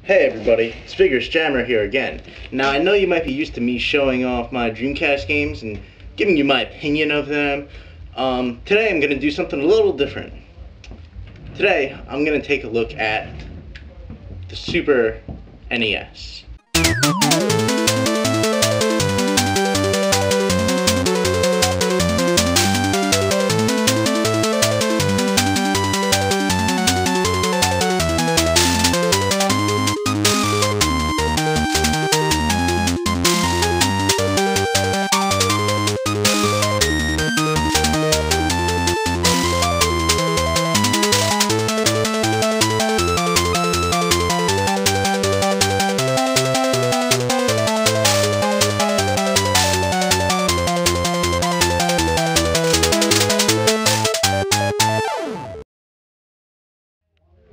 Hey everybody, it's Vigorousjammer here again. Now I know you might be used to me showing off my Dreamcast games and giving you my opinion of them. Today I'm going to do something a little different. Today I'm going to take a look at the Super NES.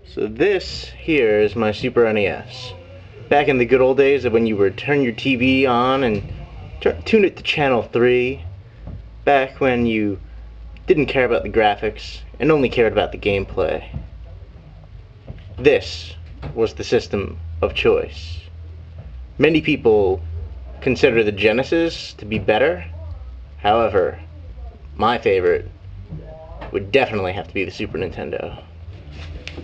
So this here is my Super NES. Back in the good old days of when you would turn your TV on and tune it to channel 3. Back when you didn't care about the graphics and only cared about the gameplay. This was the system of choice. Many people consider the Genesis to be better. However, my favorite would definitely have to be the Super Nintendo.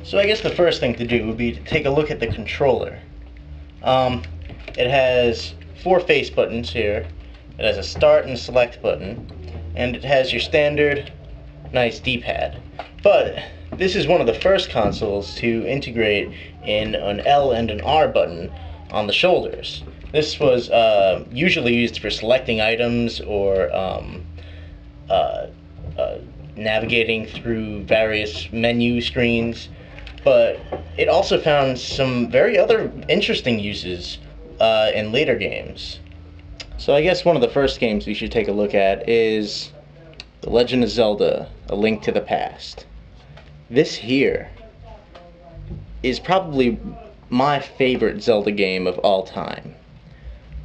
So I guess the first thing to do would be to take a look at the controller. It has 4 face buttons here. It has a start and select button, and it has your standard nice D-pad. But this is one of the first consoles to integrate in an L and an R button on the shoulders. This was usually used for selecting items or navigating through various menu screens. But it also found some very other interesting uses in later games. So I guess one of the first games we should take a look at is The Legend of Zelda: A Link to the Past. This here is probably my favorite Zelda game of all time.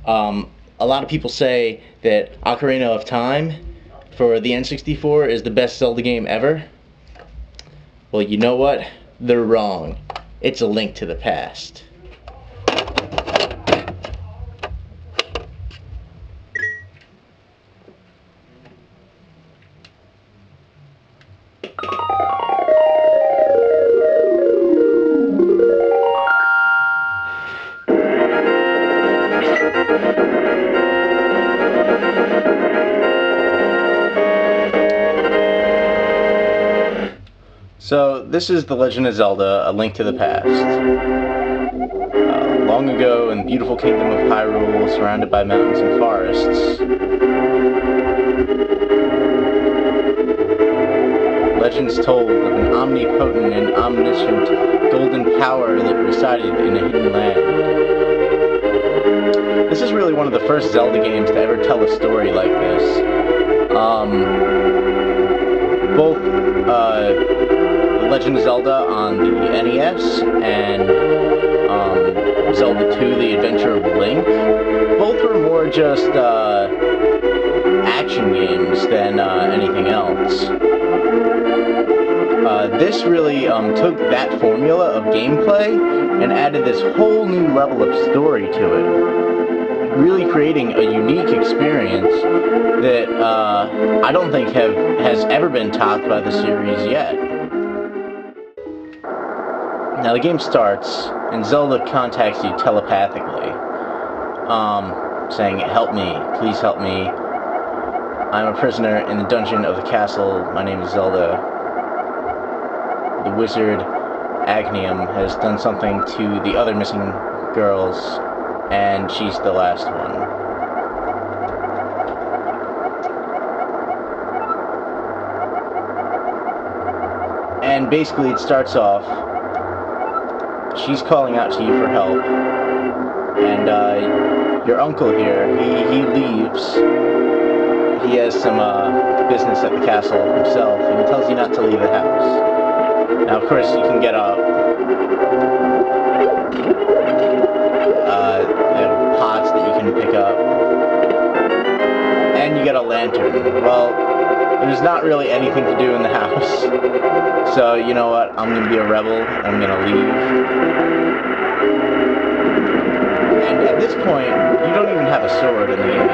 A lot of people say that Ocarina of Time for the N64 is the best Zelda game ever. Well, you know what? They're wrong. It's A Link to the Past. So, this is The Legend of Zelda: A Link to the Past. Long ago in the beautiful kingdom of Hyrule, surrounded by mountains and forests, legends told of an omnipotent and omniscient golden power that resided in a hidden land. This is really one of the first Zelda games to ever tell a story like this. Both Legend of Zelda on the NES and Zelda 2: The Adventure of Link, both were more just action games than anything else. This really took that formula of gameplay and added this whole new level of story to it, really creating a unique experience that I don't think has ever been topped by the series yet. Now the game starts, and Zelda contacts you telepathically, saying, "Help me, please help me. I'm a prisoner in the dungeon of the castle. My name is Zelda. The wizard Agnium has done something to the other missing girls, and she's the last one." And basically it starts off, she's calling out to you for help, and your uncle here, he leaves. He has some business at the castle himself, and he tells you not to leave the house. Now, of course, you can get pots that you can pick up, and you get a lantern. Well, there's not really anything to do in the house, so you know what, I'm gonna be a rebel, and I'm gonna leave. this point, you don't even have a sword in the game.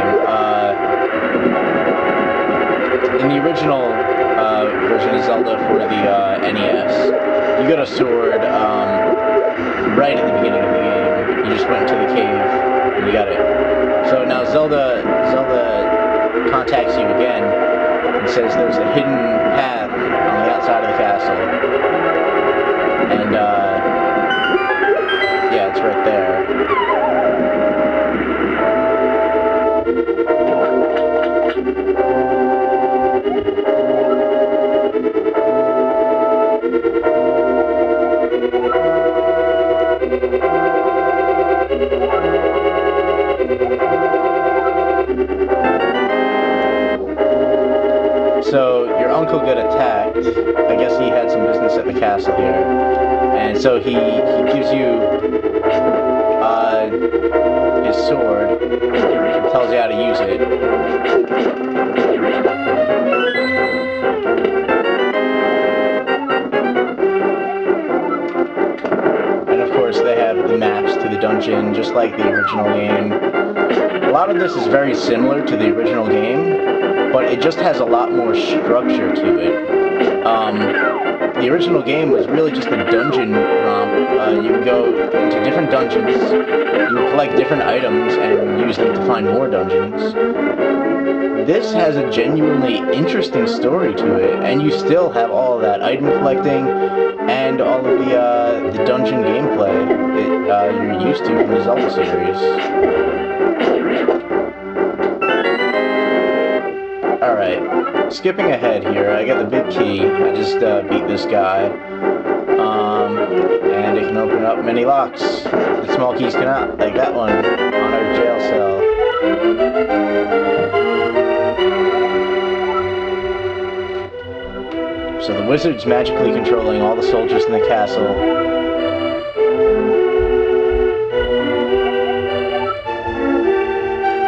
In the original version of Zelda for the NES, you got a sword right at the beginning of the game. You just went to the cave and you got it. So now Zelda contacts you again and says there's a hidden path on the outside of the castle. And yeah, it's right there. So your uncle got attacked. I guess he had some business at the castle here, and so he gives you his sword. He tells you how to use it. And of course, they have the maps to the dungeon, just like the original game. A lot of this is very similar to the original game, but it just has a lot more structure to it. The original game was really just a dungeon romp. You would go into different dungeons, you would collect different items, and use them to find more dungeons. This has a genuinely interesting story to it, and you still have all of that item collecting and all of the dungeon gameplay that you're used to from the Zelda series. Alright, skipping ahead here, I got the big key. I just beat this guy. And it can open up many locks that small keys cannot, like that one on our jail cell. So the wizard's magically controlling all the soldiers in the castle.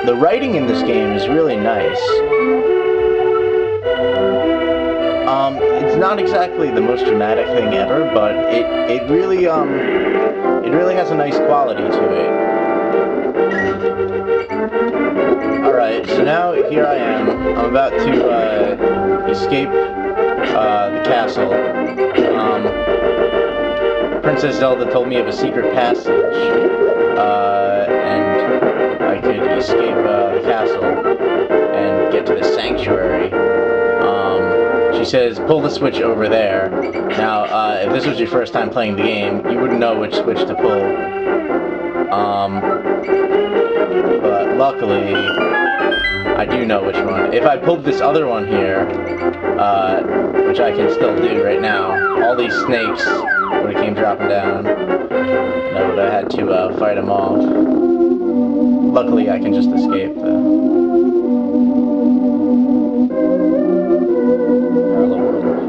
The writing in this game is really nice. It's not exactly the most dramatic thing ever, but it really has a nice quality to it. Alright, so now here I am. I'm about to escape the castle. Princess Zelda told me of a secret passage, and I could escape the castle and get to the sanctuary. She says, pull the switch over there. Now, if this was your first time playing the game, you wouldn't know which switch to pull. But luckily, I do know which one. If I pulled this other one here, which I can still do right now, all these snakes would have came dropping down, and I would have had to fight them off. Luckily, I can just escape, though.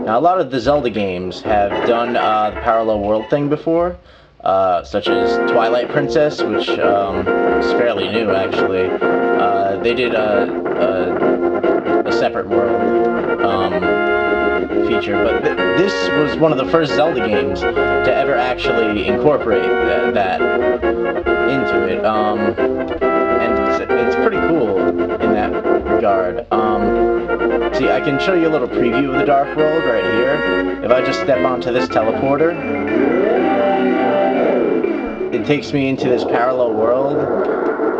Now, a lot of the Zelda games have done the parallel world thing before, such as Twilight Princess, which is fairly new, actually. They did a separate world feature, but this was one of the first Zelda games to ever actually incorporate that into it, and it's pretty cool in that regard. See, I can show you a little preview of the Dark World right here. If I just step onto this teleporter, it takes me into this parallel world,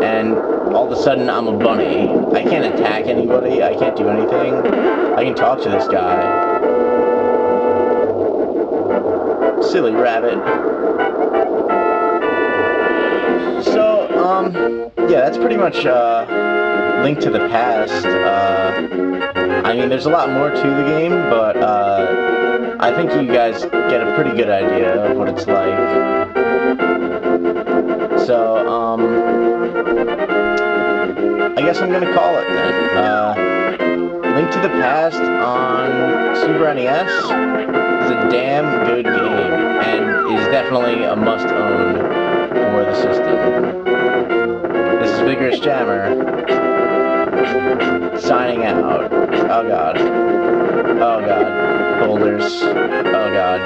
and all of a sudden I'm a bunny. I can't attack anybody, I can't do anything. I can talk to this guy. Silly rabbit. So, yeah, that's pretty much Link to the Past. I mean, there's a lot more to the game, but I think you guys get a pretty good idea of what it's like. So, I guess I'm gonna call it then. Link to the Past on Super NES is a damn good game, and is definitely a must-own for the system. This is Vigorousjammer, signing out. Oh god. Oh god. Boulders. Oh god.